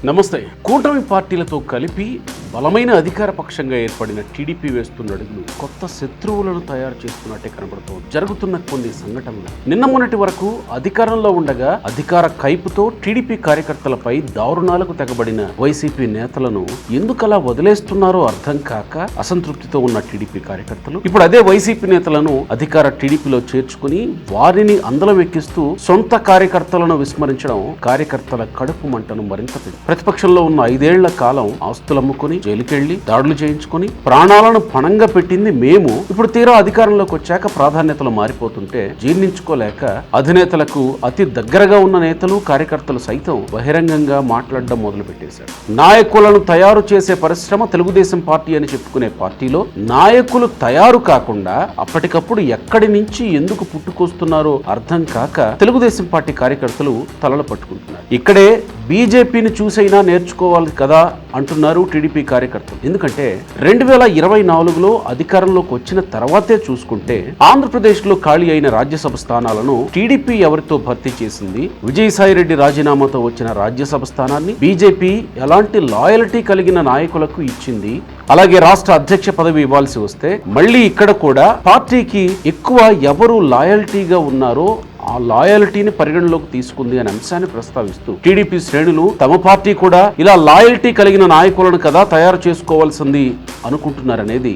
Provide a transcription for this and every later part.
నమస్తే. కూటమి పార్టీలతో కలిపి బలమైన అధికార పక్షంగా ఏర్పడిన టీడీపీ వేస్తున్న అడుగులు కొత్త శత్రువులను తయారు చేస్తున్నట్టే కనబడుతోంది. జరుగుతున్న కొన్ని సంఘటనలు నిన్న మొన్నటి వరకు అధికారంలో ఉండగా అధికార కైపుతో టీడీపీ కార్యకర్తలపై దారుణాలకు తెగబడిన వైసీపీ నేతలను ఎందుకలా వదిలేస్తున్నారో అర్థం కాక అసంతృప్తితో ఉన్న టీడీపీ కార్యకర్తలు ఇప్పుడు అదే వైసీపీ నేతలను అధికార టీడీపీలో చేర్చుకుని వారిని అందలం ఎక్కిస్తూ సొంత కార్యకర్తలను విస్మరించడం కార్యకర్తల కడుపు మంటను మరింత ప్రతిపక్షంలో ఉన్న 5 ఏళ్ల కాలం ఆస్తులమ్ముకుని జైలుకెళ్లి దాడులు చేయించుకుని ప్రాణాలను పణంగా పెట్టింది మేము. ఇప్పుడు తీరా అధికారంలోకి వచ్చాక ప్రాధాన్యతలు మారిపోతుంటే జీర్ణించుకోలేక అధినేతలకు అతి దగ్గరగా ఉన్న నేతలు కార్యకర్తలు సైతం బహిరంగంగా మాట్లాడడం మొదలు పెట్టేశారు. నాయకులను తయారు చేసే పరిశ్రమ తెలుగుదేశం పార్టీ అని చెప్పుకునే పార్టీలో నాయకులు తయారు కాకుండా అప్పటికప్పుడు ఎక్కడి నుంచి ఎందుకు పుట్టుకొస్తున్నారో అర్థం కాక తెలుగుదేశం పార్టీ కార్యకర్తలు తలలు పట్టుకుంటున్నారు. ఇక్కడే బీజేపీని చూసైనా నేర్చుకోవాలి కదా అంటున్నారు టీడీపీ కార్యకర్తలు. ఎందుకంటే 2024లో అధికారంలోకి వచ్చిన తర్వాతే చూసుకుంటే ఆంధ్రప్రదేశ్లో ఖాళీ అయిన రాజ్యసభ స్థానాలను టీడీపీ ఎవరితో భర్తీ చేసింది? విజయసాయిరెడ్డి రాజీనామాతో వచ్చిన రాజ్యసభ స్థానాన్ని బీజేపీ ఎలాంటి లాయల్టీ కలిగిన నాయకులకు ఇచ్చింది? అలాగే రాష్ట్ర అధ్యక్ష పదవి ఇవ్వాల్సి వస్తే మళ్ళీ ఇక్కడ కూడా పార్టీకి ఎక్కువ ఎవరు లాయల్టీగా ఉన్నారో ఆ లాయల్టీని పరిగణలోకి తీసుకుంది అనే అంశాన్ని ప్రస్తావిస్తూ టీడీపీ శ్రేణులు తమ పార్టీ కూడా ఇలా లాయల్టీ కలిగిన నాయకులను కదా తయారు చేసుకోవాల్సింది అనుకుంటున్నారనేది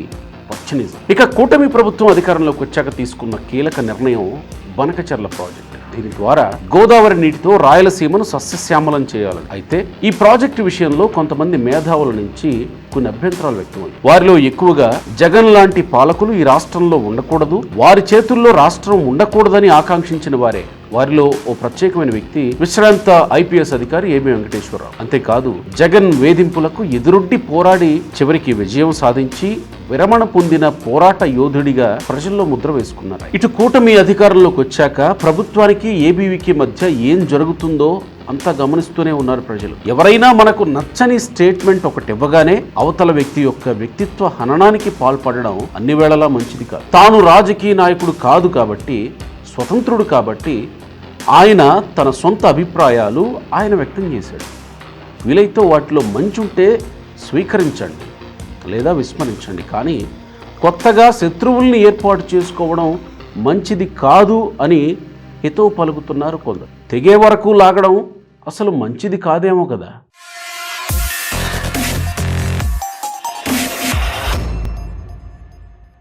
పచ్చనిజం. ఇక కూటమి ప్రభుత్వం అధికారంలోకి వచ్చాక తీసుకున్న కీలక నిర్ణయం బనకచెర్ల ప్రాజెక్టు. దీని ద్వారా గోదావరి నీటితో రాయలసీమను సస్యశ్యామలం చేయాలని. అయితే ఈ ప్రాజెక్టు విషయంలో కొంతమంది మేధావుల నుంచి కొన్ని అభ్యంతరాలు వ్యక్తమయ్యాయి. వారిలో ఎక్కువగా జగన్ లాంటి పాలకులు ఈ రాష్ట్రంలో ఉండకూడదు, వారి చేతుల్లో రాష్ట్రం ఉండకూడదని ఆకాంక్షించిన వారే. వారిలో ఓ ప్రత్యేకమైన వ్యక్తి విశ్రాంత ఐపీఎస్ అధికారి ఏబి వెంకటేశ్వరరావు. అంతేకాదు జగన్ వేధింపులకు ఎదురొడ్డి పోరాడి చివరికి విజయం సాధించి విరమణ పొందిన పోరాట యోధుడిగా ప్రజల్లో ముద్ర వేసుకున్నారు. ఇటు కూటమి అధికారంలోకి వచ్చాక ప్రభుత్వానికి ఏబీవీకి మధ్య ఏం జరుగుతుందో అంతా గమనిస్తూనే ఉన్నారు ప్రజలు. ఎవరైనా మనకు నచ్చని స్టేట్మెంట్ ఒకటి ఇవ్వగానే అవతల వ్యక్తి యొక్క వ్యక్తిత్వ హననానికి పాల్పడడం అన్ని వేళలా మంచిది కాదు. తాను రాజకీయ నాయకుడు కాదు కాబట్టి, స్వతంత్రుడు కాబట్టి ఆయన తన సొంత అభిప్రాయాలు ఆయన వ్యక్తం చేశాడు. వీలైతే వాటిలో మంచి ఉంటే స్వీకరించండి లేదా విస్మరించండి, కానీ కొత్తగా శత్రువుల్ని ఏర్పాటు చేసుకోవడం మంచిది కాదు అని హితవు పలుకుతున్నారు కొందరు. తెగే వరకు లాగడం అసలు మంచిది కాదేమో కదా.